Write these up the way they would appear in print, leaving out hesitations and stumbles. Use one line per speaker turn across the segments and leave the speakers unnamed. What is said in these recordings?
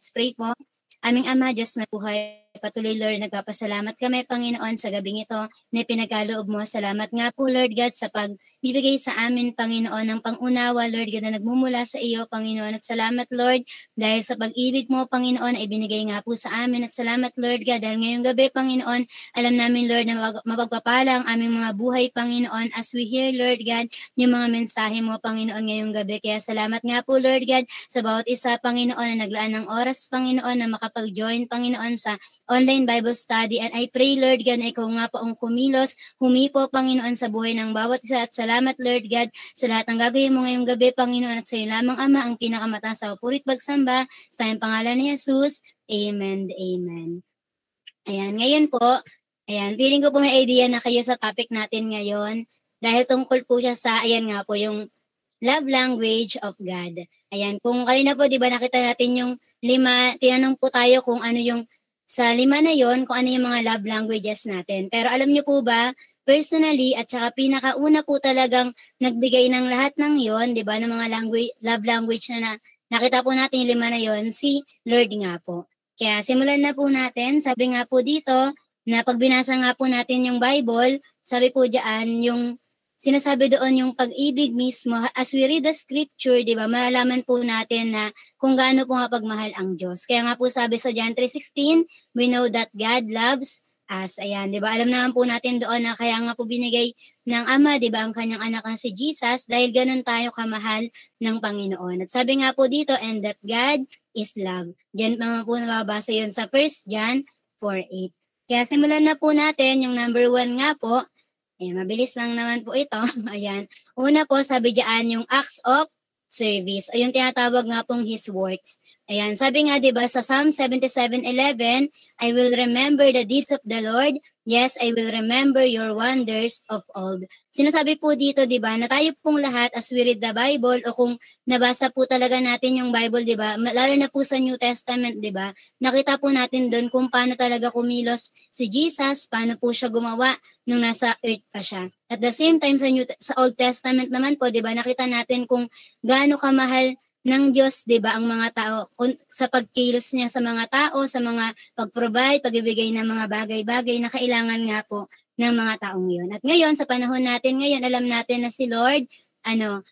Let's pray po. Aming Ama, Diyos na buhay, patuloy Lord, nagpapasalamat kami Panginoon sa gabing ito na pinagkaloob mo. Salamat nga po Lord God sa pagbibigay sa amin Panginoon ng pangunawa Lord God na nagmumula sa iyo Panginoon. At salamat Lord dahil sa pag-ibig mo Panginoon ay binigay nga po sa amin. At salamat Lord God dahil ngayong gabi Panginoon, alam namin Lord na mapagpapala ang aming mga buhay Panginoon as we hear Lord God yung mga mensahe mo Panginoon ngayong gabi. Kaya salamat nga po Lord God sa bawat isa Panginoon na naglaan ng oras Panginoon na makapag-join Panginoon sa online Bible study. And I pray Lord God na ikaw nga po ang kumilos, humipo Panginoon sa buhay ng bawat isa. At salamat Lord God sa lahat ng gagawin mo ngayong gabi Panginoon. At sa iyo lamang Ama ang pinakamataas sa purit pagsamba sa tayong pangalan ni Jesus. Amen. Amen. Ayan, ngayon po, ayan, feeling ko po may idea na kayo sa topic natin ngayon dahil tungkol po siya sa, ayan nga po, yung love language of God. Ayan, kung kanina po, di ba nakita natin yung 5, tinanong po tayo kung ano yung, sa 5 na yon kung ano yung mga love languages natin. Pero alam niyo po ba, personally, at saka pinakauna po talagang nagbigay ng lahat ng yon, di ba, ng mga love language na nakita po natin yung 5 na yon, si Lord nga po. Kaya simulan na po natin. Sabi nga po dito, na pag binasa nga po natin yung Bible, sabi po diyan, yung sinasabi doon yung pag-ibig mismo. As we read the scripture, di ba, malalaman po natin na kung gaano po nga pagmahal ang Diyos. Kaya nga po sabi sa John 3:16, we know that God loves us. Ayan, di ba? Alam naman po natin doon na kaya nga po binigay ng Ama, di ba, ang kanyang anak na si Jesus dahil ganun tayo kamahal ng Panginoon. At sabi nga po dito, and that God is love. Diyan pa po nababasa yun sa 1 John 4:8. Kaya simulan na po natin yung number 1 nga po. Ayan, mabilis lang naman po ito. Ayan. Una po, sabi diyan yung acts of service. O yung tinatawag nga pong His works. Ayan, sabi nga diba sa Psalm 77:11, I will remember the deeds of the Lord. Yes, I will remember your wonders of old. Sinasabi po dito, diba, na tayo pong lahat as we read the Bible o kung nabasa po talaga natin yung Bible, diba, lalo na po sa New Testament, diba, nakita po natin doon kung paano talaga kumilos si Jesus, paano po siya gumawa nung nasa earth pa siya. At the same time, sa Old Testament naman po, diba, nakita natin kung gaano kamahal ng Diyos, di ba, ang mga tao sa pagkilos niya sa mga tao, sa mga pag-provide, pag-ibigay ng mga bagay-bagay na kailangan nga po ng mga taong yun. At ngayon, sa panahon natin ngayon, alam natin na si Lord,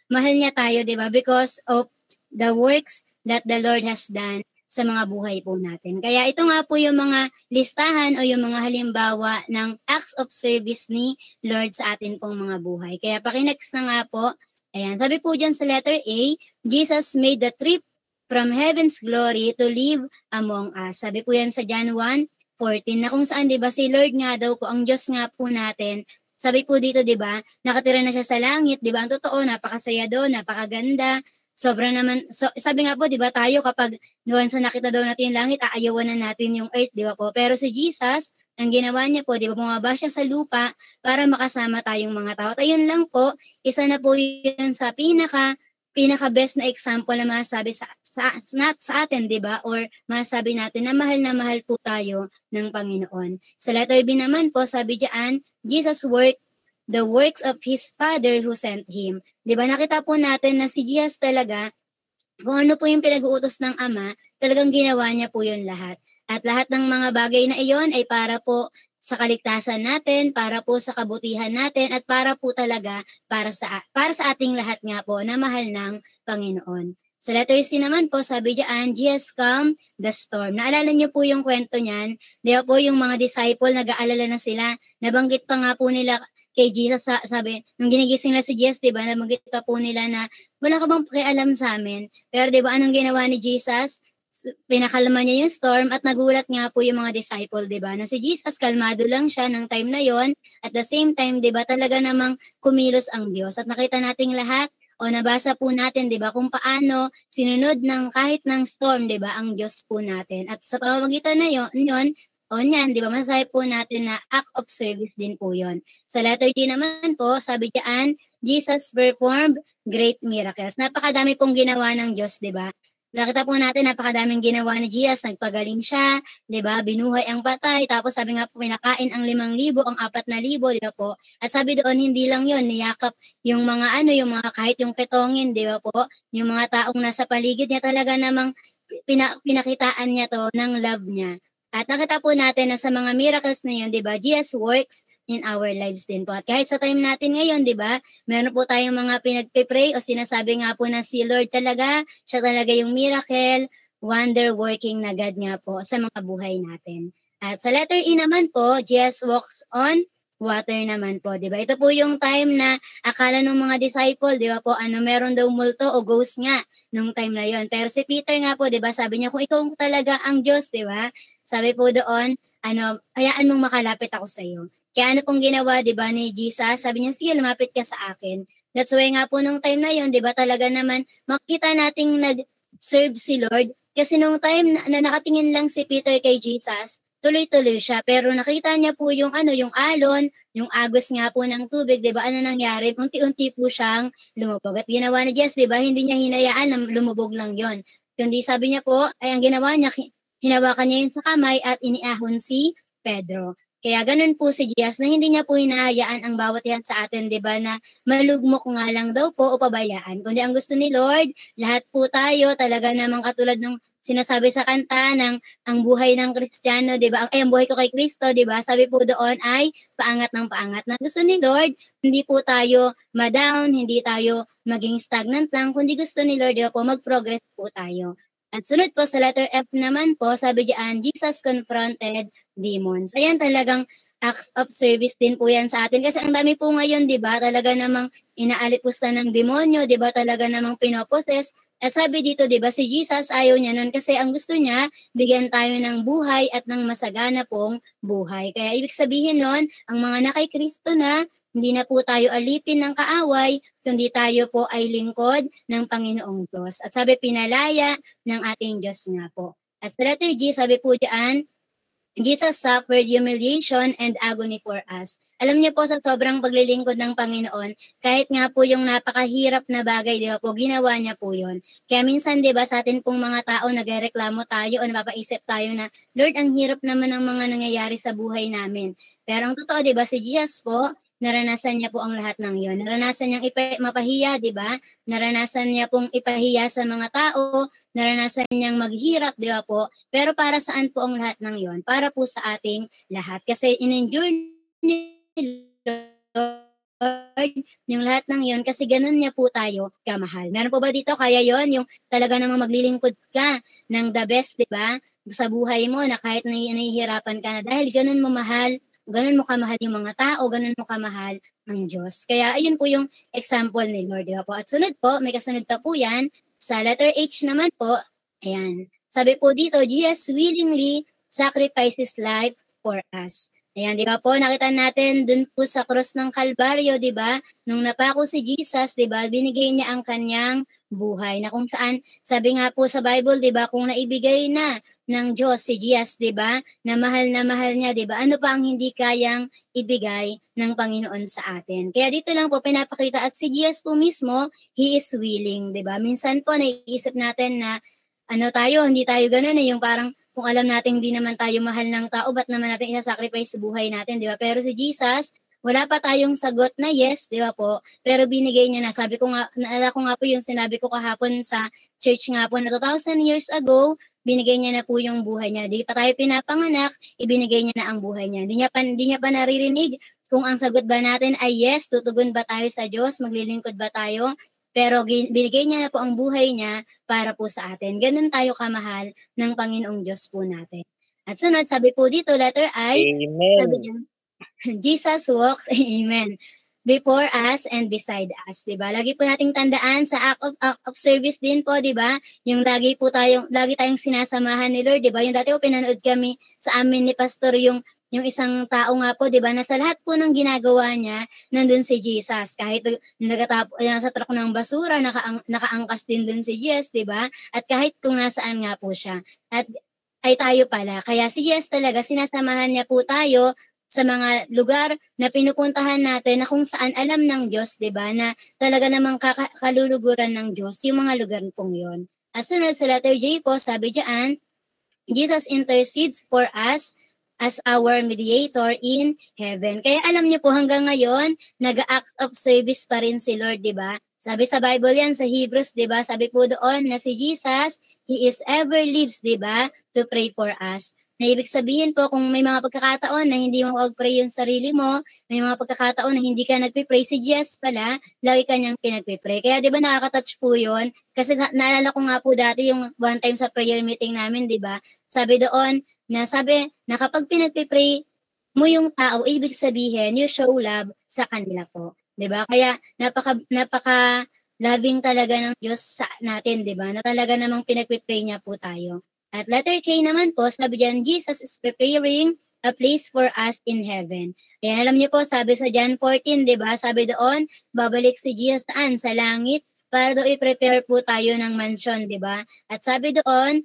mahal niya tayo, di ba, because of the works that the Lord has done sa mga buhay po natin. Kaya ito nga po yung mga listahan o yung mga halimbawa ng acts of service ni Lord sa atin pong mga buhay. Kaya pakinext na nga po. Ayan, sabi po dyan sa letter A, Jesus made the trip from heaven's glory to live among us. Sabi po yan sa John 1:14 na kung saan, di ba, si Lord nga daw po, ang Diyos nga po natin. Sabi po dito, di ba, nakatira na siya sa langit, di ba, ang totoo, napakasaya doon, napakaganda. Sobra naman, sabi nga po, di ba, tayo kapag doon sa nakita daw natin yung langit, aayawan na natin yung earth, di ba po. Pero si Jesus, ang ginawa niya po, di ba, bumaba siya sa lupa para makasama tayong mga tao. At ayun lang po, isa na po yun sa pinaka-best na example na masasabi sa atin, di ba? Or masasabi natin na mahal po tayo ng Panginoon. Sa letter B naman po, sabi diyan, Jesus worked the works of His Father who sent Him. Di ba, nakita po natin na si Jesus talaga, kung ano po yung pinag-uutos ng Ama, talagang ginawa niya po yun lahat. At lahat ng mga bagay na iyon ay para po sa kaligtasan natin, para po sa kabutihan natin, at para po talaga para sa ating lahat nga po na mahal ng Panginoon. Sa letter C naman po, sabi diyan, Jesus calmed the storm. Naalala niyo po yung kwento niyan? Di ba po yung mga disciple, nag-aalala na sila. Nabanggit pa nga po nila kay Jesus, sabi, nung ginigising na si Jesus, di ba, nabanggit pa po nila na wala ka bang pakialam sa amin? Pero di ba, anong ginawa ni Jesus? Pinakalma niya yung storm at nagulat nga po yung mga disciple, di ba? Na si Jesus, kalmado lang siya ng time na yon. At the same time, di ba, talaga namang kumilos ang Diyos. At nakita nating lahat, o nabasa po natin, di ba, kung paano sinunod ng kahit ng storm, di ba, ang Diyos po natin. At sa pamamagitan na yon, o niyan, di ba, masasabi po natin na act of service din po yon. Sa letter D naman po, sabi diyan, Jesus performed great miracles. Napakadami pong ginawa ng Diyos, di ba? Nakita po natin, napakadaming ginawa ni Jesus, nagpagaling siya, di ba? Binuhay ang patay, tapos sabi nga po, pinakain ang 5,000, ang 4,000, di ba po? At sabi doon, hindi lang yon, niyakap yung mga yung mga kahit yung petongin, di ba po? Yung mga taong nasa paligid niya talaga namang pinakitaan niya to ng love niya. At nakita po natin na sa mga miracles na yun, di ba, Jesus works in our lives din po. At kahit sa time natin ngayon, di ba, meron po tayong mga pinagpipray o sinasabi nga po na si Lord talaga, siya talaga yung miracle, wonder-working na God nga po sa mga buhay natin. At sa letter E naman po, Jesus walks on water naman po, di ba? Ito po yung time na akala ng mga disciple, di ba po, meron daw multo o ghost nga nung time na yon. Pero si Peter nga po, di ba, sabi niya, kung ikaw talaga ang Diyos, di ba? Sabi po doon, hayaan mong makalapit ako sa iyo. Kaya ano pong ginawa, di ba, ni Jesus? Sabi niya, sige, lumapit ka sa akin. That's why nga po nung time na yon, di ba, talaga naman, makita nating nag-serve si Lord. Kasi nung time na nakatingin lang si Peter kay Jesus, tuloy-tuloy siya. Pero nakita niya po yung yung alon, yung agos nga po ng tubig, 'di ba? Ano nangyari? Unti-unti po siyang lumubog. At ginawa ni Jess, 'di ba? Hindi niya hinayaan na lumubog lang 'yon. Kundi sabi niya po, ay ang ginawa niya, hinawakan niya yun sa kamay at iniahon si Pedro. Kaya ganun po si Jess na hindi niya po hinahayaan ang bawat yan sa atin, 'di ba? Na malugmok nga lang daw po o pabayaan. Kundi ang gusto ni Lord, lahat po tayo talaga namang katulad ng sinasabi sa kanta ng ang buhay ng Kristiyano, 'di ba? Ang buhay ko kay Kristo, 'di ba? Sabi po doon ay paangat ng paangat. Na gusto ni Lord, hindi po tayo ma-down, hindi tayo maging stagnant lang, kundi gusto ni Lord, 'di ba po, mag-progress po tayo. At sunod po sa letter F naman po, sabi diyan, Jesus confronted demons. Ayan talagang acts of service din po yan sa atin. Kasi ang dami po ngayon, di ba, talaga namang inaalipusta ng demonyo, di ba, talaga namang pinoposes. At sabi dito, di ba, si Jesus ayaw niya nun kasi ang gusto niya, bigyan tayo ng buhay at ng masagana pong buhay. Kaya ibig sabihin nun, ang mga nakay Kristo na, hindi na po tayo alipin ng kaaway, kundi tayo po ay lingkod ng Panginoong Diyos. At sabi, pinalaya ng ating Diyos nga po. At sa letter G, sabi po diyan, Jesus suffered humiliation and agony for us. Alam niyo po, sa sobrang paglilingkod ng Panginoon, kahit nga po yung napakahirap na bagay, di ba po, ginawa niya po yun. Kaya minsan, di ba, sa atin pong mga tao, nagreklamo tayo o napapaisip tayo na, Lord, ang hirap naman ng mga nangyayari sa buhay namin. Pero ang totoo, di ba, si Jesus po, naranasan niya po ang lahat ng yon. Naranasan niyang mapahiya, di ba? Naranasan niya pong ipahiya sa mga tao, naranasan niyang maghirap, di ba po? Pero para saan po ang lahat ng yon? Para po sa ating lahat. Kasi in-endure ni Lord yung lahat ng yon kasi ganun niya po tayo kamahal. Meron po ba dito kaya yon yung talaga namang maglilingkod ka ng the best, di ba? Sa buhay mo na kahit nahihirapan ka na dahil ganun mo mahal, ganun mo kamahal yung mga tao, ganun mo kamahal ang Diyos. Kaya ayun po yung example ni Lord, di ba po? At sunod po, may kasunod pa po yan. Sa letter H naman po, ayan. Sabi po dito, Jesus willingly sacrificed His life for us. Ayan, di ba po? Nakita natin dun po sa cross ng Kalbaryo, di ba? Nung napako si Jesus, di ba? Binigay niya ang kanyang buhay. Na kung saan, sabi nga po sa Bible, di ba? Kung naibigay na ng Diyos si Jesus, di ba? Na mahal niya, di ba? Ano pa ang hindi kayang ibigay ng Panginoon sa atin? Kaya dito lang po pinapakita at si Jesus po mismo, He is willing, di ba? Minsan po naiisip natin na hindi tayo ganoon yung parang kung alam natin hindi naman tayo mahal ng tao, ba't naman natin isa-sacrifice sa buhay natin, di ba? Pero si Jesus, wala pa tayong sagot na yes, di ba po? Pero binigay niya na. Sabi ko nga, naalala ko nga po yung sinabi ko kahapon sa church nga po na 2,000 years ago, binigay niya na po yung buhay niya. Di pa tayo pinapanganak, ibinigay niya na ang buhay niya. Hindi niya pa naririnig kung ang sagot ba natin ay yes, tutugon ba tayo sa Diyos, maglilingkod ba tayo? Pero binigay niya na po ang buhay niya para po sa atin. Ganun tayo kamahal ng Panginoong Diyos po natin. At sunod, sabi po dito, letter I,
Amen.
sabi niya, Jesus walks, amen, before us and beside us, 'di ba? Lagi po nating tandaan sa act of service din po, 'di ba? Yung lagi tayong sinasamahan ni Lord, 'di ba? Yung dati po pinanood kami sa amin ni pastor yung isang tao nga po, 'di ba, na sa lahat po ng ginagawa niya, nandun si Jesus. Kahit nasa truck ng basura, nakaangkas din dun si Jesus, 'di ba? At kahit kung nasaan nga po siya. At ay tayo pala. Kaya si Jesus talaga, sinasamahan niya po tayo sa mga lugar na pinupuntahan natin na kung saan alam ng Diyos, 'di ba, na talaga namang kaluluguran ng Diyos yung mga lugar pong 'yon. At sunod sa letter J po, sabi diyan, Jesus intercedes for us as our mediator in heaven. Kaya alam niyo po hanggang ngayon, nag-act of service pa rin si Lord, 'di ba? Sabi sa Bible yan, sa Hebrews, di ba? Sabi po doon na si Jesus, He is ever lives, di ba? To pray for us. Na ibig sabihin po, kung may mga pagkakataon na hindi mo mag-pray yung sarili mo, may mga pagkakataon na hindi ka nagpipray, si Jesus pala, lagi kanyang pinagpipray. Kaya di ba nakaka-touch po yun? Kasi naalala ko nga po dati yung one time sa prayer meeting namin, di ba? Sabi doon, sabi na kapag pinagpipray mo yung tao, ibig sabihin, you show love sa kanila po. 'Di ba? Kaya napaka loving talaga ng Diyos sa natin, 'di ba? Na talaga namang pinagpipray niya po tayo. At letter K naman po, sabi diyan, Jesus is preparing a place for us in heaven. Kaya alam niyo po, sabi sa John 14, 'di ba? Sabi doon, babalik si Jesus saan? Sa langit para daw i-prepare po tayo ng mansion, 'di ba? At sabi doon,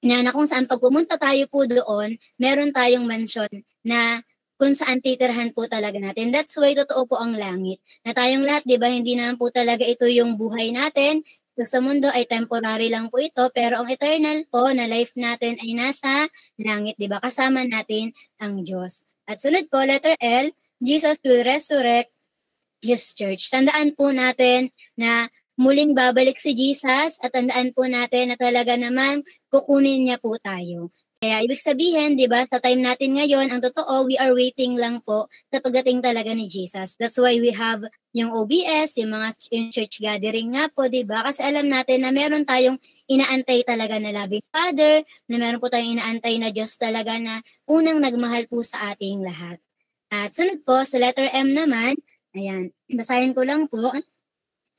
na kung saan pag pumunta tayo po doon, meron tayong mansion na kung saan titirhan po talaga natin. That's why totoo po ang langit. Na tayong lahat, di ba, hindi naman po talaga ito yung buhay natin. So, sa mundo ay temporary lang po ito, pero ang eternal po na life natin ay nasa langit, di ba? Kasama natin ang Diyos. At sunod po, letter L, Jesus will resurrect His church. Tandaan po natin na muling babalik si Jesus at tandaan po natin na talaga naman kukunin niya po tayo. Kaya ibig sabihin, di ba, sa time natin ngayon, ang totoo, we are waiting lang po sa pagdating talaga ni Jesus. That's why we have yung OBS, yung church gathering nga po, di ba? Kasi alam natin na meron tayong inaantay talaga na loving Father, na meron po tayong inaantay na Diyos talaga na unang nagmahal po sa ating lahat. At sunod po, sa letter M naman, ayan, basahin ko lang po.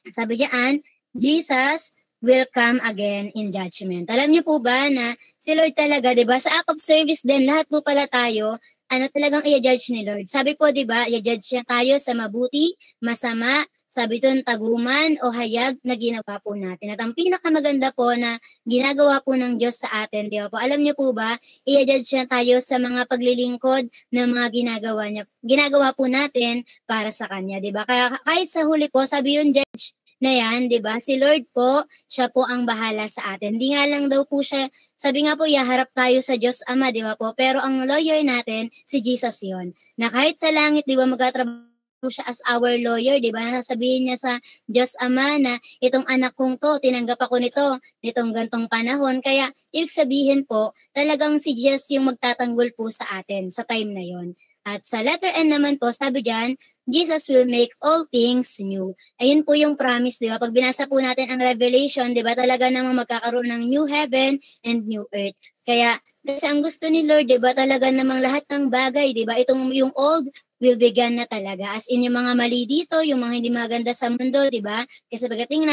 Sabi diyan, Jesus will come again in judgment. Alam niyo po ba na si Lord talaga, 'di ba? Sa act of service din, lahat po pala tayo, talagang i-judge ni Lord. Sabi po, 'di ba, i-judge niya tayo sa mabuti, masama, sabi doon, taguman o hayag na ginawa po natin. At ang pinakamaganda po na ginagawa po ng Diyos sa atin, 'di ba po? Alam niyo po ba, i-judge niya tayo sa mga paglilingkod na mga ginagawa po natin para sa Kanya, 'di ba? Kaya kahit sa huli po, sabi yung judge na yan, 'di ba? Si Lord po, siya po ang bahala sa atin. Di nga lang daw po siya, sabi nga po, iharap tayo sa Diyos Ama, 'di ba po? Pero ang lawyer natin, si Jesus 'yon. Na kahit sa langit, 'di ba, magtatrabaho siya as our lawyer, 'di ba? Nasasabihin niya sa Diyos Ama na itong anak kong to, tinanggap ako nitong gantong panahon. Kaya ibig sabihin po, talagang si Jesus yung magtatanggol po sa atin sa time na 'yon. At sa letter N naman po, sabi diyan, Jesus will make all things new. Ayun po yung promise, di ba? Pag binasa po natin ang Revelation, di ba, talaga namang magkakaroon ng new heaven and new earth. Kaya, kasi ang gusto ni Lord, di ba, talaga namang lahat ng bagay, di ba, yung old will be gone na talaga. As in, yung mga mali dito, yung mga hindi maganda sa mundo, di ba? Kasi pagdating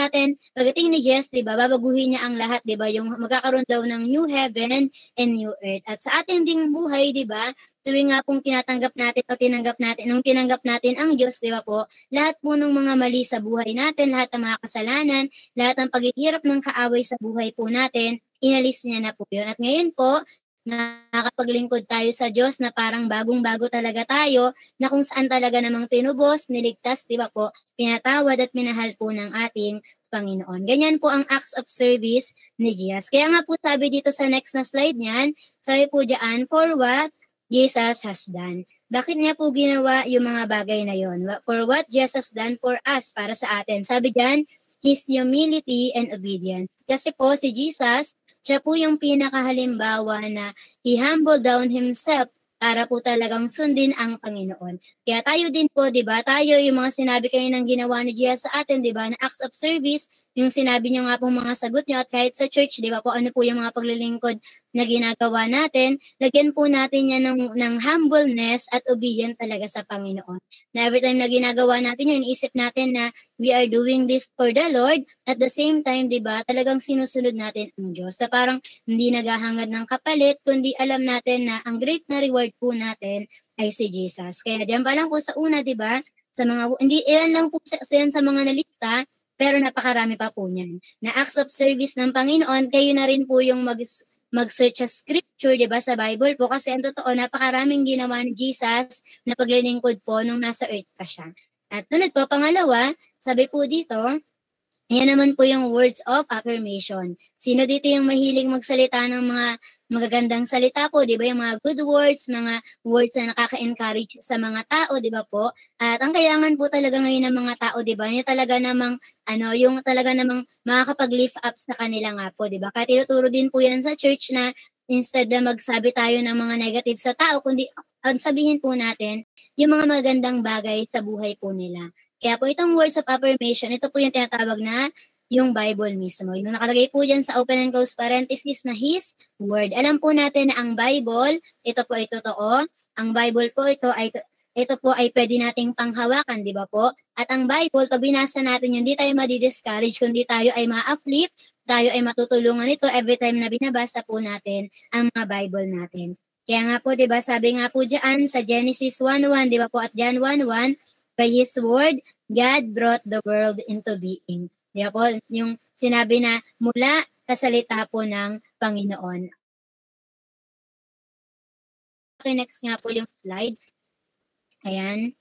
ni Jesus, di ba, babaguhin niya ang lahat, di ba? Yung magkakaroon daw ng new heaven and new earth. At sa ating ding buhay, di ba, tuwing nga pong nung tinanggap natin ang Diyos, di ba po, lahat po ng mga mali sa buhay natin, lahat ng mga kasalanan, lahat ng paghihirap ng kaaway sa buhay po natin, inalis niya na po yun. At ngayon po, nakapaglingkod tayo sa Diyos na parang bagong-bago talaga tayo, na kung saan talaga namang tinubos, niligtas, di ba po, pinatawad at minahal po ng ating Panginoon. Ganyan po ang acts of service ni Jesus. Kaya nga po sabi dito sa next na slide niyan, sabi po diyan, for what Jesus has done. Bakit niya po ginawa yung mga bagay na yon? For what Jesus has done for us, para sa atin. Sabi diyan, His humility and obedience. Kasi po si Jesus, siya po yung pinakahalimbawa na He humbled down Himself para po talagang sundin ang Panginoon. Kaya tayo din po, di ba? Tayo, yung mga sinabi kayo ng ginawa ni Jesus sa atin, di ba? Na acts of service, yung sinabi niyo nga po mga sagot niyo at kahit sa church, di ba po, ano po yung mga paglilingkod na ginagawa natin, lagyan po natin yan ng humbleness at obedient talaga sa Panginoon. Na every time na ginagawa natin yun, isip natin na we are doing this for the Lord, at the same time, di ba, talagang sinusunod natin ang Diyos. Na parang hindi naghahangad ng kapalit, kundi alam natin na ang great na reward po natin ay si Jesus. Kaya diyan pa lang po sa una, di ba, sa mga, hindi, ilan lang po sa mga nalista, pero napakarami pa po niyan. Na acts of service ng Panginoon, kayo na rin po yung mag-search sa scripture, di ba, sa Bible po. Kasi ang totoo, napakaraming ginawa ni Jesus na paglilingkod po nung nasa earth pa siya. At sunod po, pangalawa, sabi po dito, yan naman po yung words of affirmation. Sino dito yung mahilig magsalita ng mga magagandang salita po, 'di ba, yung mga good words, mga words na nakaka-encourage sa mga tao, 'di ba po? At ang kailangan po talaga ngayon ng mga tao, 'di ba, yung talaga namang yung talaga namang makakapag-lift up sa kanila nga po, 'di ba? Kaya tinuturo din po 'yan sa church na instead na magsabi tayo ng mga negative sa tao, kundi ang sabihin po natin yung mga magandang bagay sa buhay po nila. Kaya po itong words of affirmation, ito po yung tinatawag na yung Bible mismo. Yung nakalagay po dyan sa open and close parenthesis na His Word. Alam po natin na ang Bible, ito po ay totoo. Ang Bible po, ito po ay pwede nating panghawakan, di ba po? At ang Bible, pag binasa natin yun, hindi tayo madi-discourage, kundi tayo ay ma-uplift, tayo ay matutulungan ito every time na binabasa po natin ang mga Bible natin. Kaya nga po, di ba, sabi nga po dyan sa Genesis 1:1, di ba po, at John 1:1, by His Word, God brought the world into being. Di ba po, yung sinabi na mula sa salita po ng Panginoon. Okay, next nga po yung slide. Ayan.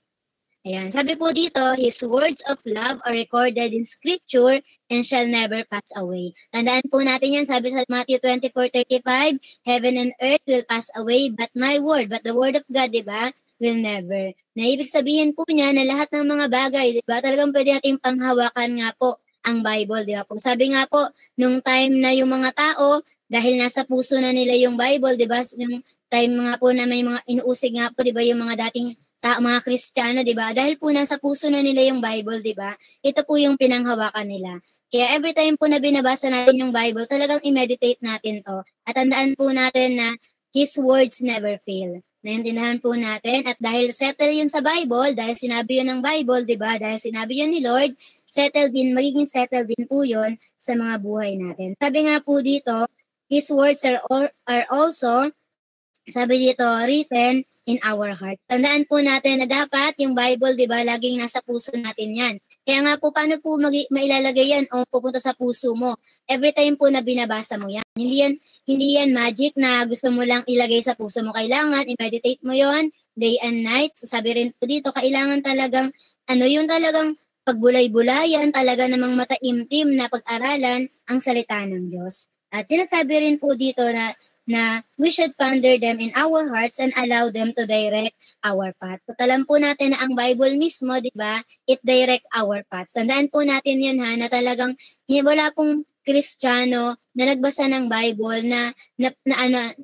Ayan. Sabi po dito, His words of love are recorded in Scripture and shall never pass away. Tandaan po natin yan, sabi sa Matthew 24:35, heaven and earth will pass away, but my word, but the word of God, di ba, will never. Na ibig sabihin po niya na lahat ng mga bagay, di ba, talagang pwede natin panghawakan nga po ang Bible, di ba po. Sabi nga po, nung time na yung mga tao, dahil nasa puso na nila yung Bible, di ba, yung time nga po na may mga inuusig nga po, di ba, yung mga dating mga Kristiyano, 'di ba? Dahil po nasa puso na nila yung Bible, 'di ba? Ito po yung pinanghawakan nila. Kaya every time po na binabasa natin yung Bible, talagang i-meditate natin 'to. At tandaan po natin na His words never fail. Naintindihan po natin at dahil settle yun sa Bible, dahil sinabi yun ng Bible, 'di ba? Dahil sinabi yun ni Lord, magiging settled din po yun sa mga buhay natin. Sabi nga po dito, His words are also, sabi dito, written in our heart. Tandaan po natin na dapat yung Bible, di ba, laging nasa puso natin yan. Kaya nga po, paano po mailalagay yan o pupunta sa puso mo? Every time po na binabasa mo yan. Hindi yan magic na gusto mo lang ilagay sa puso mo. Kailangan, i-meditate mo yon day and night. Sabi rin po dito, kailangan talagang, yung talagang pagbulay-bulayan, talaga namang mataimtim na pag-aralan ang salita ng Diyos. At sinasabi rin po dito na we should ponder them in our hearts and allow them to direct our path. So, alam po natin na ang Bible mismo, di ba, it direct our path. Tandaan po natin yun ha, na talagang wala pong Kristiyano na nagbasa ng Bible na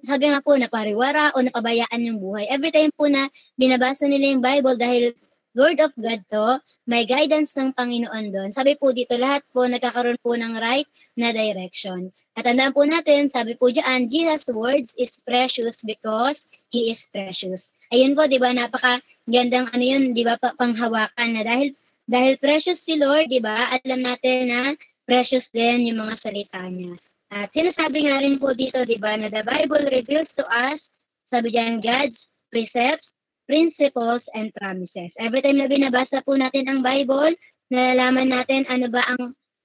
sabi nga po, napariwara o napabayaan yung buhay. Every time po na binabasa nila yung Bible dahil Word of God to, may guidance ng Panginoon doon. Sabi po dito, lahat po nagkakaroon po ng right na direction. At tandaan po natin, sabi po dyan, Jesus' words is precious because He is precious. Ayun po, di ba, napakagandang di ba, panghawakan na dahil precious si Lord, di ba, alam natin na precious din yung mga salita niya. At sinasabi nga rin po dito, di ba, na the Bible reveals to us, sabi dyan, God's precepts, principles, and promises. Every time na binabasa po natin ang Bible, nalalaman natin ano ba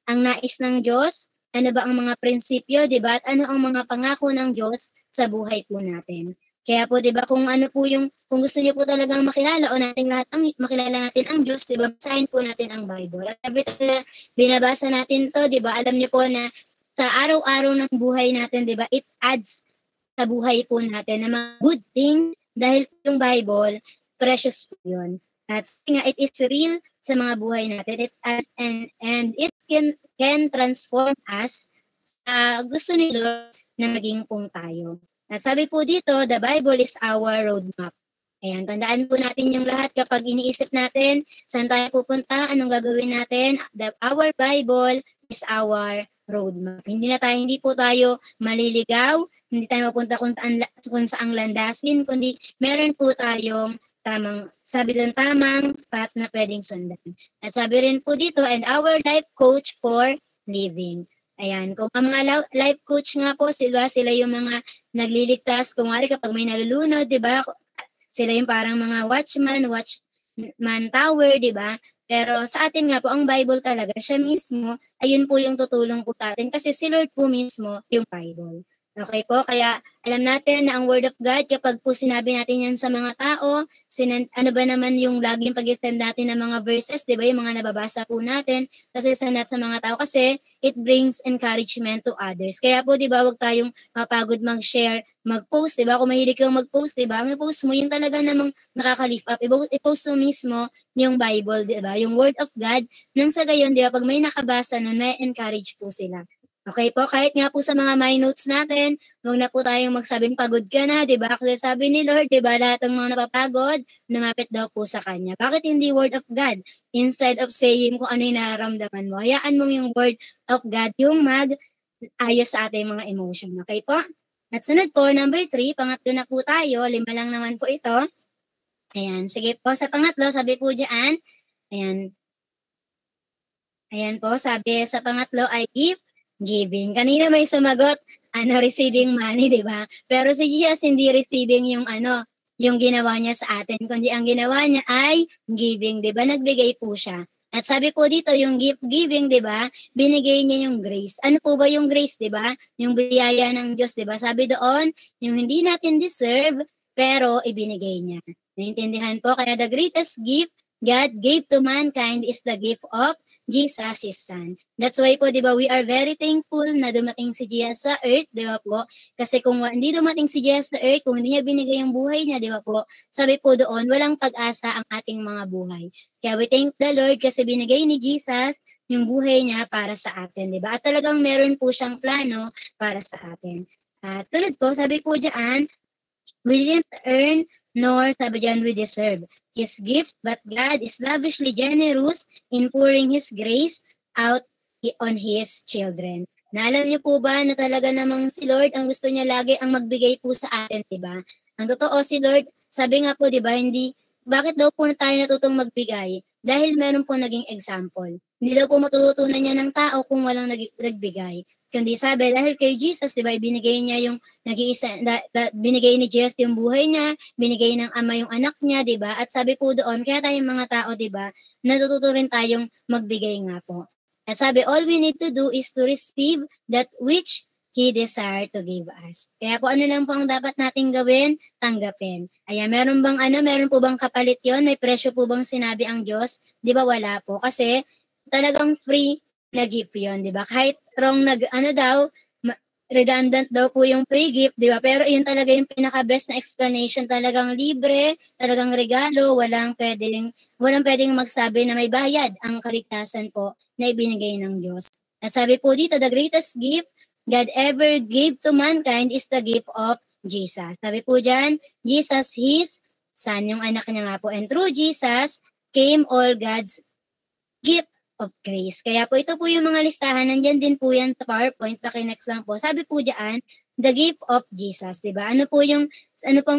ang nais ng Diyos, ano ba ang mga prinsipyo, di ba? At ano ang mga pangako ng Diyos sa buhay po natin. Kaya po, di ba, kung gusto niyo po talagang makilala o makilala natin ang Diyos, di ba, basahin po natin ang Bible. At every time na binabasa natin to, di ba, alam niyo po na sa araw-araw ng buhay natin, di ba, it adds sa buhay po natin na mga good things dahil yung Bible, precious po yun. At nga, it is real sa mga buhay natin. And it can transform us sa gusto ni Lord na maging kung tayo. At sabi po dito, the Bible is our roadmap. Ayan, tandaan po natin yung lahat kapag iniisip natin, saan tayo pupunta, anong gagawin natin. Our Bible is our roadmap. Hindi po tayo maliligaw, hindi tayo mapunta kung saang landasin, kundi meron po tayong tamang path na pwedeng sundan. At sabi rin po dito, and our life coach for living. Ayan, kung ang mga life coach nga po, sila yung mga nagliligtas, kung kapag may nalulunod, di ba? Sila yung parang mga watchman tower, di ba? Pero sa atin nga po, ang Bible talaga, siya mismo, ayun po yung tutulong po sa atin kasi si Lord po mismo yung Bible. Okay po, kaya alam natin na ang Word of God, kapag po sinabi natin yan sa mga tao, ano ba naman yung laging pag-extend natin ng mga verses, di ba, yung mga nababasa po natin, kasi sanat sa mga tao, kasi it brings encouragement to others. Kaya po, di ba, huwag tayong mapagod mag-share, mag-post, di ba, kung mahilig kang mag-post, di ba, ang post mo, yung talaga namang nakaka-lift up, i-post mo mismo yung Bible, di ba, yung Word of God, nang sa gayon, di ba, pag may nakabasa nun, may encourage po sila. Okay po, kahit nga po sa mga my notes natin, huwag na po tayong magsabing pagod ka na, di ba? Kasi sabi ni Lord, di ba, lahat ng mga napapagod, lumapit daw po sa Kanya. Bakit hindi Word of God? Instead of saying kung ano yung nararamdaman mo, hayaan mo yung Word of God, yung mag-ayos sa ating mga emotion. Okay po? At sunod po, number 3, pangatlo na po tayo, 5 lang naman po ito. Ayan, sige po, sa pangatlo, sabi po dyan, ayan po, sabi sa pangatlo ay giving. Kanina may sumagot, receiving money, di ba? Pero si Jesus hindi receiving yung ginawa niya sa atin, kundi ang ginawa niya ay giving, di ba? Nagbigay po siya. At sabi po dito, yung gift giving, di ba? Binigay niya yung grace. Ano po ba yung grace, di ba? Yung biyaya ng Diyos, di ba? Sabi doon, yung hindi natin deserve, pero ibinigay niya. Naintindihan po? Kaya the greatest gift God gave to mankind is the gift of Jesus, His Son. That's why po, di ba, we are very thankful na dumating si Jesus sa earth, di ba po? Kasi kung hindi dumating si Jesus sa earth, kung hindi niya binigay ang buhay niya, di ba po? Sabi po doon, walang pag-asa ang ating mga buhay. Kaya we thank the Lord kasi binigay ni Jesus yung buhay niya para sa atin, di ba? At talagang meron po siyang plano para sa atin. At tulad po, sabi po diyan, we didn't earn nor sabi diyan we deserve His gifts, but God is lavishly generous in pouring His grace out on His children. Na alam niyo po ba na talaga namang si Lord, ang gusto niya lagi ang magbigay po sa atin, di ba? Ang totoo si Lord, sabi nga po, di ba, bakit daw po na tayo natutong magbigay? Dahil meron po naging example. Hindi daw po matututunan niya ng tao kung walang nagbigay. Kundi sabi, dahil kay Jesus, di ba, binigay niya yung binigay ni Jesus yung buhay niya, binigay ng Ama yung anak niya, di ba? At sabi po doon, kaya tayong mga tao, di ba, natututo rin tayong magbigay nga po. At sabi, all we need to do is to receive that which He desired to give us. Kaya po ano lang po ang dapat nating gawin? Tanggapin. Ayan, meron po bang kapalit yon? May presyo po bang sinabi ang Diyos? Di ba wala po? Kasi talagang free na gift yun, di ba? Kahit wrong redundant daw po yung free gift, di ba? Pero yun talaga yung pinaka-best na explanation, talagang libre, talagang regalo, walang pwedeng magsabi na may bayad ang kaligtasan po na ibinigay ng Diyos. At sabi po dito, the greatest gift God ever gave to mankind is the gift of Jesus. Sabi po dyan, Jesus, His Son, yung anak niya nga po. And through Jesus came all God's gift of grace. Kaya po ito po yung mga listahan, nandyan din po yan sa PowerPoint, pakinext lang po. Sabi po dyan, the gift of Jesus, diba? Ano po ang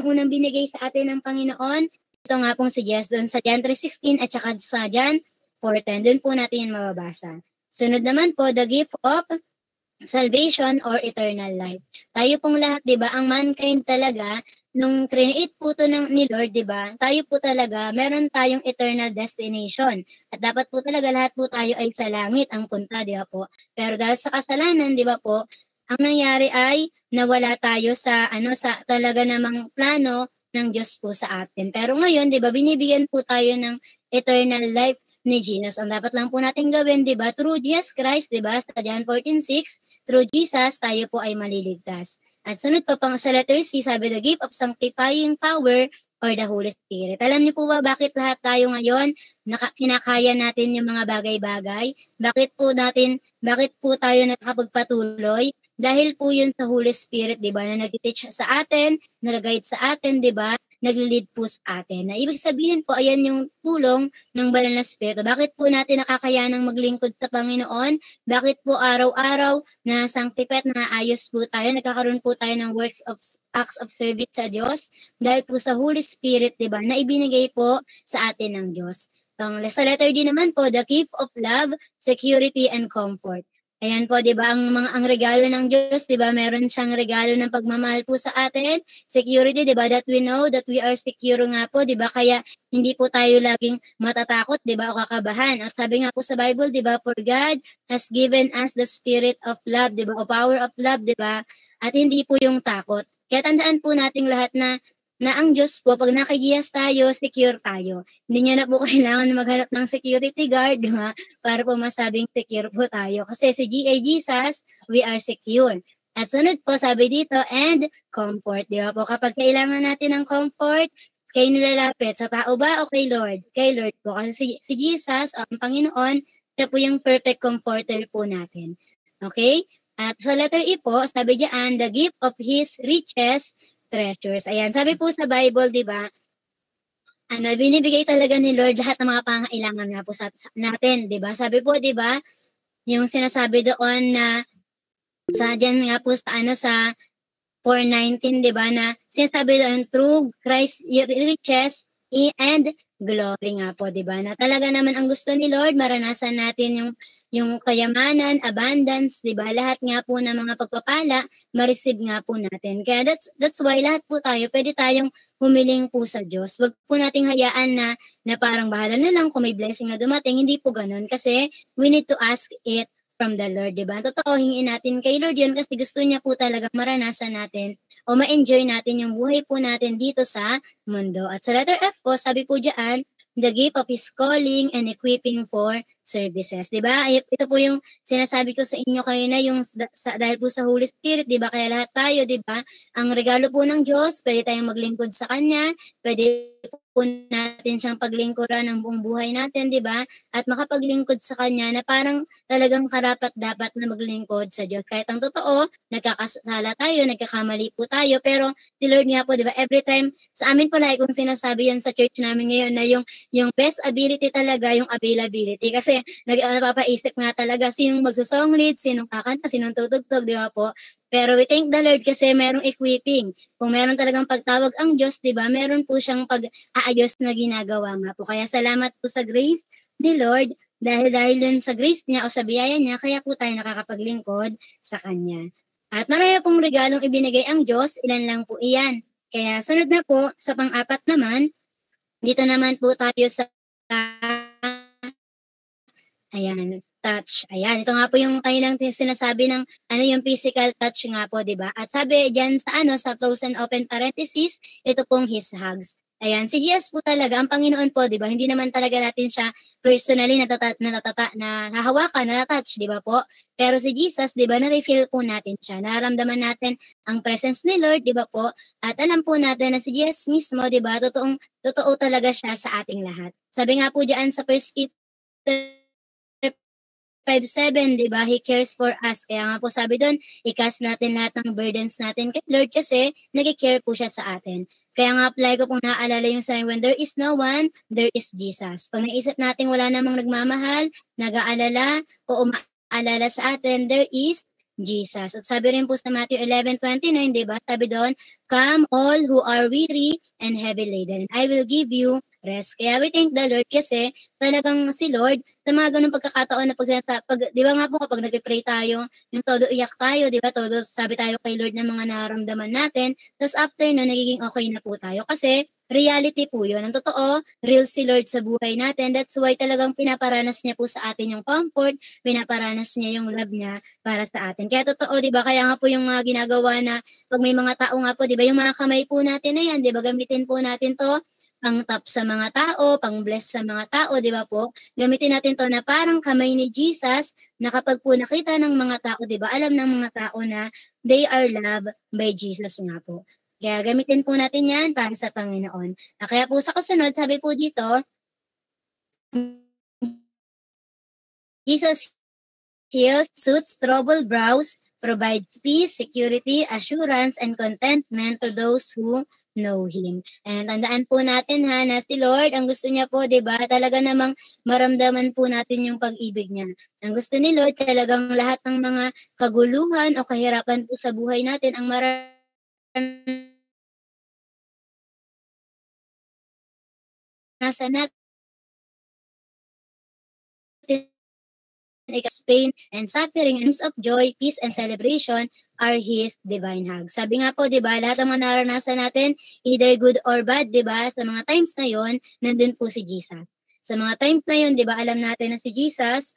unang binigay sa atin ng Panginoon? Ito nga pong si Jesus doon sa John 3:16 at saka sa John 4:10. Doon po natin yan mababasa. Sunod naman po, the gift of salvation or eternal life. Tayo pong lahat, 'di ba, ang mankind talaga nung create po to ni Lord, 'di ba? Tayo po talaga, meron tayong eternal destination. At dapat po talaga lahat po tayo ay sa langit ang punta, 'di ba po? Pero dahil sa kasalanan, 'di ba po, ang nangyari ay nawala tayo sa talaga namang plano ng Diyos po sa atin. Pero ngayon, 'di ba, binibigyan po tayo ng eternal life ni Jesus. Ang dapat lang po natin gawin, di ba? Through Jesus Christ, di ba? Sa John 14:6, through Jesus, tayo po ay maliligtas. At sunod pa pang sa letter C, sabi, the gift of sanctifying power or the Holy Spirit. Alam niyo po ba bakit lahat tayo ngayon kinakaya natin yung mga bagay-bagay? Bakit po tayo nakapagpatuloy? Dahil po yun sa Holy Spirit, di ba? Na nag-teach sa atin, nag-guide sa atin, di ba? Nag-lead po sa atin. Na ibig sabihin po, ayan yung tulong ng Banal na Espiritu. Bakit po natin nakakayanang maglingkod sa Panginoon? Bakit po araw-araw na sanctify, na ayos po tayo, nagkakaroon po tayo ng acts of service sa Diyos? Dahil po sa Holy Spirit, di ba, na ibinigay po sa atin ng Diyos. Sa letter D naman po, the gift of love, security, and comfort. Ayan po, 'di ba, ang regalo ng Diyos, 'di ba, meron siyang regalo ng pagmamahal po sa atin, security, 'di ba, that we know that we are secure nga po, 'di ba, kaya hindi po tayo laging matatakot, 'di ba, o kakabahan. At sabi nga po sa Bible, 'di ba, for God has given us the spirit of love, 'di ba, o power of love, 'di ba, at hindi po yung takot. Kaya tandaan po nating lahat na ang Diyos po 'pag nakigiyas tayo, secure tayo. Hindi niya na po kailangan maghanap ng security guard, 'di ba, para po masabing secure po tayo. Kasi si Jesus, we are secure. At sunod po, sabi dito, and comfort. Di ba po? Kapag kailangan natin ng comfort, kayo nilalapit. Sa tao ba o kay Lord? Kay Lord po. Kasi si Jesus, ang Panginoon, siya po yung perfect comforter po natin. Okay? At sa letter E po, sabi diyan, the gift of His riches treasures. Ayan, sabi po sa Bible, di ba, binibigay talaga ni Lord lahat ng mga pangangailangan nga po sa natin, 'di ba? Sabi po, 'di ba, yung sinasabi doon na sa diyan nga po sa sa 4:19, 'di ba, na sinasabi doon through Christ your riches and glory nga po, 'di ba? Na talaga naman ang gusto ni Lord maranasan natin yung kayamanan, abundance, 'di ba? Lahat nga po ng mga pagpapala ma-receive nga po natin. Kaya that's why lahat po tayo pwede tayong humiling po sa Diyos. Wag po nating hayaan na parang bahala na lang kung may blessing na dumating. Hindi po ganoon kasi we need to ask it from the Lord, 'di ba? Totoo, hingin natin kay Lord 'yun kasi gusto niya po talaga maranasan natin o ma-enjoy natin yung buhay po natin dito sa mundo. At sa letter F po, sabi po diyan, the gift of His calling and equipping for services. 'Di ba? Ito po yung sinasabi ko sa inyo kayo na yung dahil po sa Holy Spirit, 'di ba? Kaya lahat tayo, 'di ba? Ang regalo po ng Diyos, pwede tayong maglingkod sa Kanya, pwede po natin siyang paglingkuran ng buong buhay natin, 'di ba? At makapaglingkod sa Kanya na parang talagang karapat-dapat na maglingkod sa Diyos. Kahit ang totoo, nagkakasala tayo, nagkakamali po tayo, pero si Lord nga po, 'di ba? Every time sa amin palagi kong sinasabi yan sa church namin ngayon na yung best ability talaga yung availability kasi napapaisip nga talaga sinong magso-song lead, sinong kakanta, sinong tutugtog, 'di ba po? Pero we thank the Lord kasi merong equipping. Kung meron talagang pagtawag ang Diyos, 'di ba? Meron po siyang pag-aayos na ginagawa nga po. Kaya salamat po sa grace ni Lord dahil yun sa grace niya o sa biyaya niya, kaya po tayo nakakapaglingkod sa Kanya. At marami pong regalong ibinigay ang Diyos, ilan lang po iyan. Kaya sunod na po, sa pang-apat naman, dito naman po tayo sa ayan, touch. Ayan, ito nga po yung kanilang sinasabi ng yung physical touch nga po, 'di ba? At sabi diyan sa close and open parenthesis, ito pong His hugs. Ayan, si Jesus po talaga, ang Panginoon po, 'di ba? Hindi naman talaga natin siya personally na hahawakan, na-touch, 'di ba po? Pero si Jesus, 'di ba, na-feel po natin siya. Nararamdaman natin ang presence ni Lord, 'di ba po? At alam po natin na si Jesus mismo, 'di ba, totoo talaga siya sa ating lahat. Sabi nga po diyan sa 1 Peter 5:7, 'di ba? He cares for us. Kaya nga po sabi doon, i-cast natin lahat ng burdens natin kay Lord kasi nag-care po siya sa atin. Kaya nga lagi ko pong naaalala yung saying, when there is no one, there is Jesus. Pag naisip natin wala namang nagmamahal, nag-aalala, o umaalala sa atin, there is Jesus. At sabi rin po sa Matthew 11:29, 'di ba? Sabi doon, come all who are weary and heavy laden, I will give you rest. Kaya we thank the Lord kasi talagang si Lord sa mga ganung pagkakataon na di ba nga po kapag nag-pray tayo, yung todo iyak tayo, di ba? Todo sabi tayo kay Lord ng mga nararamdaman natin. Tapos after no, nagiging okay na po tayo. Kasi reality po yun. Ang totoo, real si Lord sa buhay natin. That's why talagang pinaparanas niya po sa atin yung comfort, pinaparanas niya yung love niya para sa atin. Kaya totoo, di ba? Kaya nga po yung mga ginagawa na pag may mga tao nga po, di ba? Yung mga kamay po natin na yan, di ba? Gamitin po natin to pang-tap sa mga tao, pang-bless sa mga tao, di ba po? Gamitin natin to na parang kamay ni Jesus na kapag po nakita ng mga tao, di ba, alam ng mga tao na they are loved by Jesus nga po. Kaya gamitin po natin yan para sa Panginoon. Kaya po sa kasunod, sabi po dito, Jesus heals, soothes troubled brows, provides peace, security, assurance, and contentment to those who know Him. And tandaan po natin na si Lord, ang gusto niya po, di ba, talaga namang maramdaman po natin yung pag-ibig niya. Ang gusto ni Lord, talagang lahat ng mga kaguluhan o kahirapan po sa buhay natin ang maranasan natin pain and suffering, and of joy, peace, and celebration are His divine hug. Sabi nga po, di ba, lahat ng mga naranasan natin, either good or bad, di ba, sa mga times na yon, nandun po si Jesus. Sa mga times na yun, di ba, alam natin na si Jesus,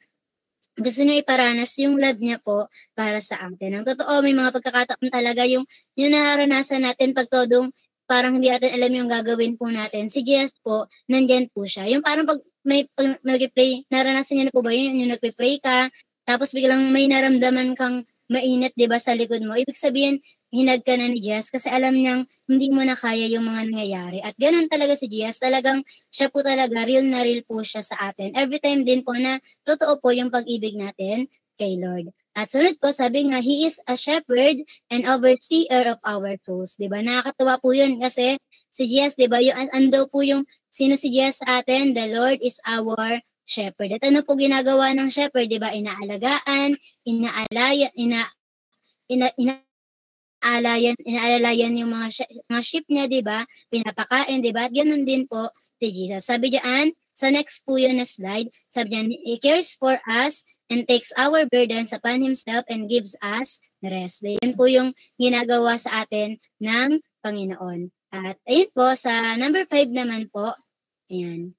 gusto niya iparanas yung love niya po para sa atin. Ang totoo, may mga pagkakataon talaga yung naranasan natin pag todong parang hindi natin alam yung gagawin po natin. Si Jesus po, nandyan po siya. Yung parang pag nag-pray, naranasan niya na po ba yun? Yung nagpe-pray ka, tapos biglang may naramdaman kang mainit, di ba, sa likod mo. Ibig sabihin, hinag ka na ni Jesus kasi alam niyang hindi mo na kaya yung mga nangyayari. At ganun talaga si Jesus. Talagang siya po talaga, real na real po siya sa atin. Every time din po na totoo po yung pag-ibig natin kay Lord. At sunod po, sabi nga, He is a shepherd and overseer of our souls. Diba? Nakakatawa po yun kasi si Jesus, diba, yung, ando po yung sino si Jesus sa atin? The Lord is our shepherd. At ano po ginagawa ng shepherd? Diba? Inaalagaan, inaalalayan yung mga sheep niya, diba? Pinapakain, diba? At ganun din po si Jesus. Sabi diyan, sa next po yun na slide, sabi diyan, He cares for us and takes our burdens upon Himself and gives us rest. Yan po yung ginagawa sa atin ng Panginoon. At ayun po, sa number 5 naman po, ayan,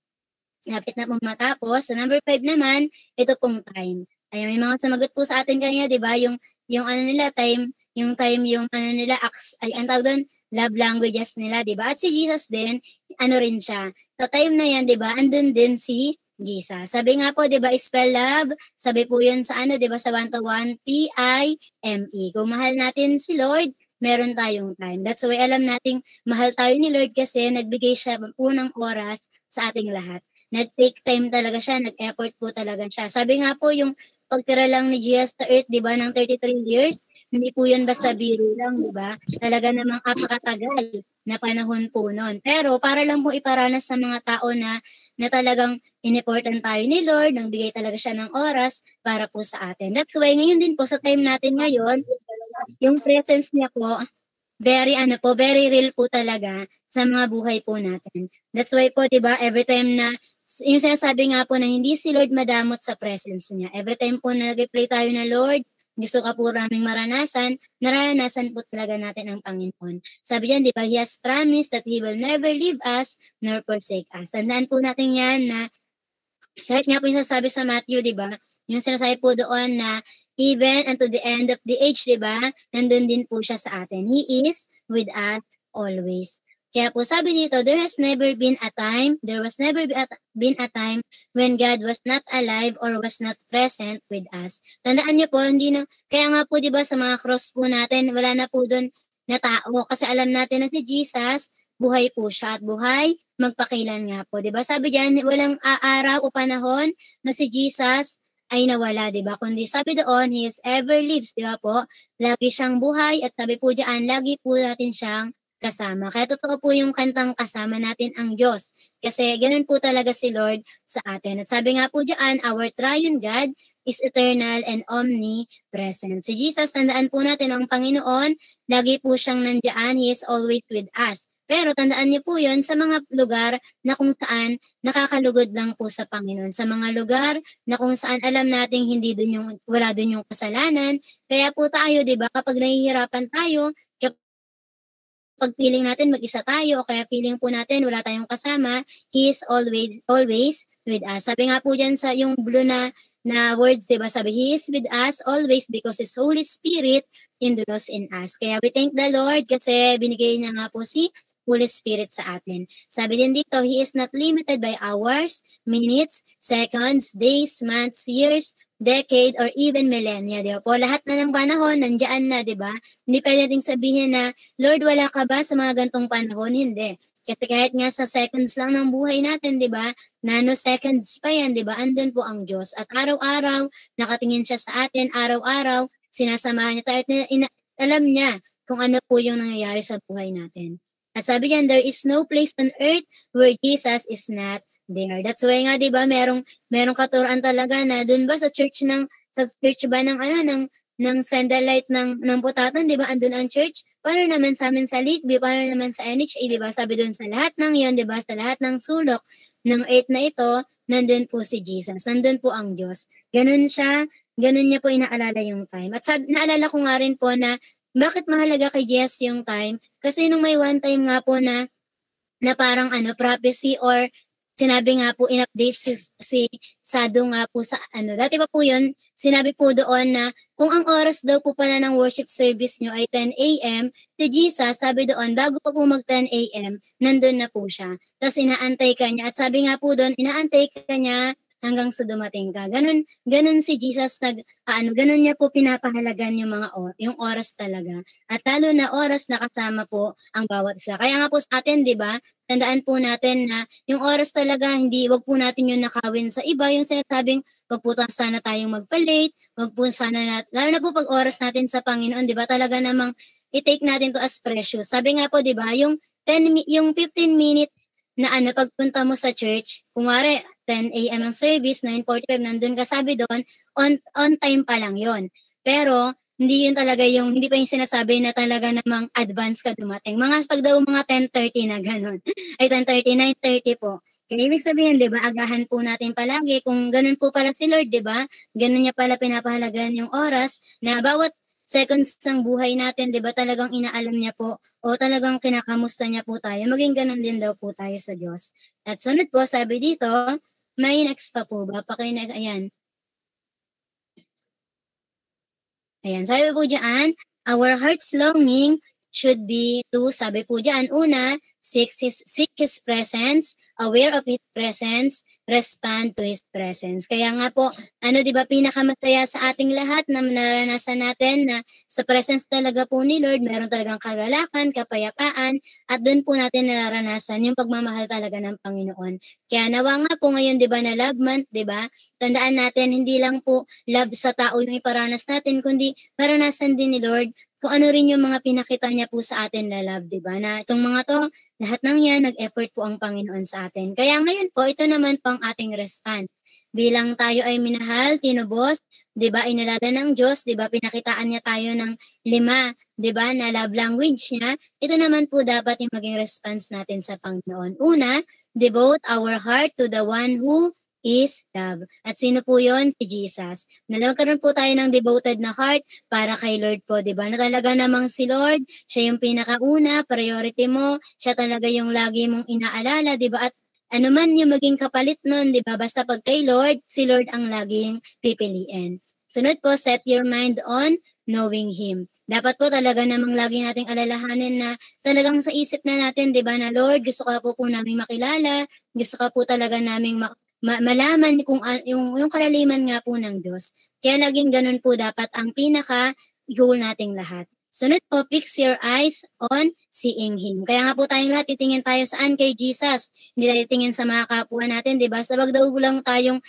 lapit na po matapos. Sa number 5 naman, ito pong time. Ayan, may mga sumagot po sa atin kanina, di ba? Yung ano nila, time, yung ano nila, ang tawag doon, love languages nila, di ba? At si Jesus din, ano rin siya. Sa time na yan, di ba, andun din si Jesus. Sabi nga po, di ba, spell love, sabi po yun sa ano, di ba, sa 1-to-1, T-I-M-E. Kung mahal natin si Lord, meron tayong time. That's why alam nating mahal tayo ni Lord kasi nagbigay siya unang oras sa ating lahat. Nag-take time talaga siya, nag-effort po talaga siya. Sabi nga po yung pagtira lang ni Jesus sa earth, di ba, ng 33 years, hindi po yun basta biro lang, di ba? Talaga namang apakatagal na panahon po nun. Pero para lang po iparanas sa mga tao na talagang in-important tayo ni Lord, nang bigay talaga siya ng oras para po sa atin. That's why ngayon din po sa time natin ngayon, yung presence niya po, very real po talaga sa mga buhay po natin. That's why po, 'di ba, every time na yung sinasabi nga po na hindi si Lord madamot sa presence niya. Every time po na nag-pray tayo na Lord, gusto ka po raming maranasan, naranasan po talaga natin ang Panginoon. Sabi diyan, 'di ba, He has promised that He will never leave us nor forsake us. Tandaan po natin 'yan na kahit nga po yung sasabi sa Matthew, di ba? Yung sinasabi po doon na even unto the end of the age, di ba? Nandun din po siya sa atin. He is with us always. Kaya po sabi dito, there was never been a time when God was not alive or was not present with us. Tandaan niyo po, kaya nga po, di ba, sa mga cross po natin, wala na po doon na tao. Kasi alam natin na si Jesus, buhay po siya at buhay magpakilan nga po. 'Di ba? Sabi diyan, walang araw o panahon na si Jesus ay nawala, 'di ba? Kundi sabi doon, He is ever lives, 'di ba po? Lagi siyang buhay at sabi po diyan, lagi po natin siyang kasama. Kaya totoo po yung kantang kasama natin ang Diyos. Kasi ganoon po talaga si Lord sa atin. At sabi nga po diyan, our triune God is eternal and omnipresent. Si Jesus, tandaan po natin ang Panginoon, lagi po siyang nandiyan. He is always with us. Pero tandaan niyo po yun sa mga lugar na kung saan nakakalugod lang po sa Panginoon. Sa mga lugar na kung saan alam nating wala dun yung kasalanan. Kaya po tayo, di ba, kapag nahihirapan tayo, kapag feeling natin mag-isa tayo o kaya feeling po natin wala tayong kasama, He is always with us. Sabi nga po dyan sa yung blue na words, di ba, sabi, He is with us always because His Holy Spirit indwells in us. Kaya we thank the Lord kasi binigay niya nga po si Holy Spirit sa atin. Sabi din dito, He is not limited by hours, minutes, seconds, days, months, years, decade, or even millennia. Di ba po? Lahat na ng panahon, nandiyan na, di ba? Hindi pwede ding sabihin na, Lord, wala ka ba sa mga gantong panahon? Hindi. Kasi kahit nga sa seconds lang ng buhay natin, di ba? Nanoseconds pa yan, di ba? Andun po ang Diyos. At araw-araw, nakatingin siya sa atin, araw-araw, sinasamahan niya tayo at alam niya kung ano po yung nangyayari sa buhay natin. At sabi niyan, there is no place on earth where Jesus is not there. That's why nga, di ba, merong katuruan talaga na dun ba sa church ba ng Sandalite ng Putatan, di ba, andun ang church? Paano naman sa amin sa Lakeview, paano naman sa NHA, di ba, sabi dun sa lahat ng yon, di ba, sa lahat ng sulok, ng earth na ito, nandun po si Jesus, nandun po ang Diyos. Ganun siya, ganun niya po inaalala yung time. At naalala ko nga rin po na bakit mahalaga kay Jesus yung time? Kasi nung may one time nga po na parang prophecy or sinabi nga po in-update si Sado nga po sa dati pa po yun, sinabi po doon na kung ang oras daw po pala ng worship service nyo ay 10 a.m., si Jesus, sabi doon, bago pa po mag 10 a.m., nandun na po siya. Tapos inaantay ka niya. At sabi nga po doon, inaantay ka niya hanggang sa dumating ka. Ganun si Jesus ganun niya po pinapahalagan yung yung oras talaga. At lalo na oras na kasama po ang bawat isa. Kaya nga po sa atin, 'di ba? Tandaan po natin na yung oras talaga wag po natin yung nakawin sa iba, yung sinasabing wag po sana tayong magpa-late, wag po sana lalo na po pag oras natin sa Panginoon, 'di ba? Talaga namang i-take natin to as precious. Sabi nga po, 'di ba, yung 15 minutes na pagpunta mo sa church, kumare 10 a.m. ang service, 9:45 nandun ka, sabi doon, on time pa lang yon. Pero hindi yun talaga hindi pa yung sinasabi na talaga namang advance ka dumating. Pag daw mga 10:30 na gano'n. Ay 10:30, 9:30 po. Kaya ibig sabihin, 'di ba, agahan po natin palagi kung ganun po pala si Lord, 'di ba? Ganun niya pala pinapahalagan yung oras na bawat seconds ng buhay natin, 'di ba, talagang inaalam niya po o talagang kinakamusta niya po tayo. Maging ganun din daw po tayo sa Diyos. At sunod po, sabi dito, may next pa po ba? Ayan. Ayan, sabi po diyan, our heart's longing should be to, sabi po diyan, una, seek His presence, aware of His presence, respond to His presence. Kaya nga po, di ba, pinakamasaya sa ating lahat na naranasan natin na sa presence talaga po ni Lord, meron talagang kagalakan, kapayapaan, at doon po natin naranasan yung pagmamahal talaga ng Panginoon. Kaya nawa nga po ngayon, di ba, na love month, di ba, tandaan natin, hindi lang po love sa tao yung iparanas natin, kundi maranasan din ni Lord kung ano rin yung mga pinakita niya po sa atin na love, di ba? Na itong mga to, lahat ng yan, nag-effort po ang Panginoon sa atin. Kaya ngayon po, ito naman po ang ating response. Bilang tayo ay minahal, tinubos, di ba, inalala ng Diyos, di ba, pinakitaan niya tayo ng 5, di ba, na love language niya. Ito naman po dapat yung maging response natin sa Panginoon. Una, devote our heart to the one who is love. At sino po yon? Si Jesus. Nagkaroon po tayo ng devoted na heart para kay Lord po, di ba? Na talaga namang si Lord, siya yung pinakauna, priority mo, siya talaga yung lagi mong inaalala, di ba? At ano man yung maging kapalit nun, di ba? Basta pag kay Lord, si Lord ang laging pipiliin. Sunod po, set your mind on knowing Him. Dapat po talaga namang lagi nating alalahanin na talagang sa isip na natin, di ba, na Lord, gusto ka po namin makilala, gusto ka po talaga naming malaman kung yung kalaliman nga po ng Diyos. Kaya naging ganun po dapat ang pinaka-goal nating lahat. Sunod po, fix your eyes on seeing Him. Kaya nga po tayong lahat, titingin tayo saan? Kay Jesus. Hindi tayo titingin sa mga kapwa natin, di ba? Sabag daw lang tayong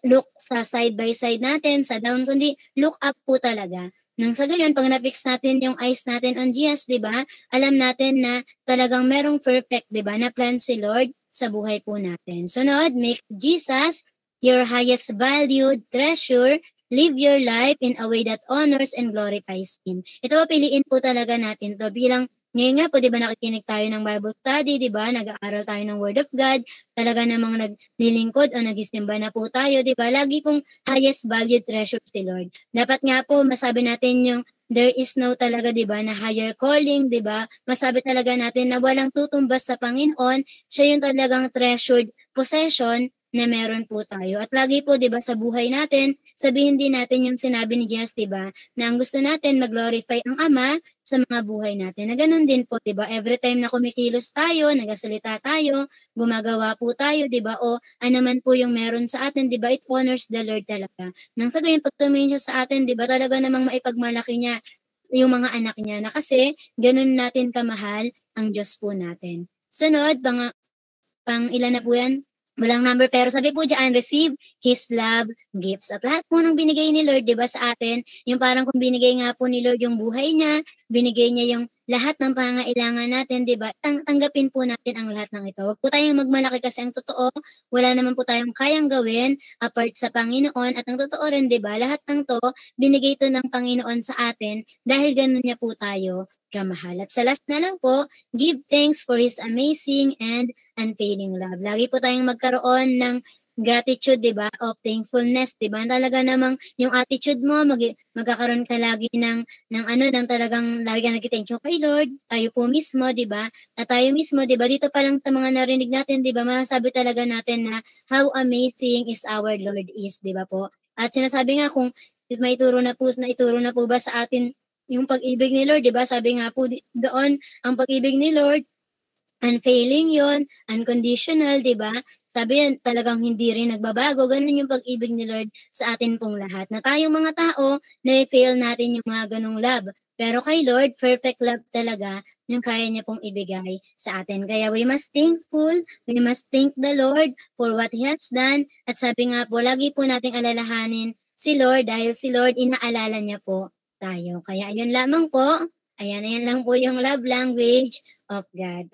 look sa side by side natin, sa down, kundi look up po talaga. Nang sa gayon, pag na-fix natin yung eyes natin on Jesus, di ba? Alam natin na talagang merong perfect, di ba, na plan si Lord sa buhay po natin. Sunod, make Jesus your highest valued treasure. Live your life in a way that honors and glorifies Him. Ito, piliin po talaga natin to bilang ngayon nga po, di ba, nakikinig tayo ng Bible study, di ba, nag-aaral tayo ng Word of God, talaga namang naglilingkod o nagsisimba na po tayo, di ba, lagi pong highest valued treasure si Lord. Dapat nga po, masabi natin yung there is no talaga, di ba, na higher calling, di ba, masabi talaga natin na walang tutumbas sa Panginoon, siya yung talagang treasured possession na meron po tayo. At lagi po, di ba, sa buhay natin, sabihin din natin yung sinabi ni Jesus, di ba, na ang gusto natin mag-glorify ang Ama sa mga buhay natin. Na ganun din po, 'di ba? Every time na kumikilos tayo, nagasalita tayo, gumagawa po tayo, 'di ba? O ano man po yung meron sa atin, 'di ba? It honors the Lord talaga. Nang sa gayon, pag tumingin siya sa atin, 'di ba? Talaga namang maipagmalaki niya yung mga anak niya na kasi ganun natin kamahal ang Diyos po natin. Sunod, pang ilan na po yan? Walang number, pero sabi po dyan, receive His love gifts. At lahat po nang binigay ni Lord, di ba, sa atin, yung parang kung binigay nga po ni Lord yung buhay niya, binigay niya yung lahat ng pangangailangan natin, 'di ba? Tanggapin po natin ang lahat ng ito. Huwag po tayong magmalaki kasi ang totoo, wala naman po tayong kayang gawin apart sa Panginoon at ang totoo rin, 'di ba? Lahat ng 'to binigay 'to ng Panginoon sa atin dahil gano'n niya po tayo kamahal. At sa last na lang po, give thanks for His amazing and unfailing love. Lagi po tayong magkaroon ng gratitude, 'di ba? Of thankfulness, 'di ba? Talaga namang yung attitude mo magkakaroon ka lagi ng ano, ng talagang lagi kang nagte-thank you kay Lord, tayo po mismo, 'di ba? At tayo mismo, 'di ba, dito pa lang sa mga narinig natin, 'di ba, masasabi talaga natin na how amazing is our Lord is, 'di ba po? At sinasabi nga kung naituro na po ba sa atin yung pag-ibig ni Lord, 'di ba? Sabi nga po doon, ang pag-ibig ni Lord unfailing yon, unconditional, 'di ba? Sabi yan, talagang hindi rin nagbabago. Ganun yung pag-ibig ni Lord sa atin pong lahat. Na tayong mga tao, na-fail natin yung mga ganung love. Pero kay Lord, perfect love talaga yung kaya niya pong ibigay sa atin. Kaya we must thankful, we must thank the Lord for what He has done. At sabi nga po, lagi po nating alalahanin si Lord dahil si Lord inaalala niya po tayo. Kaya ayun lamang po. Ayan lang po yung love language of God.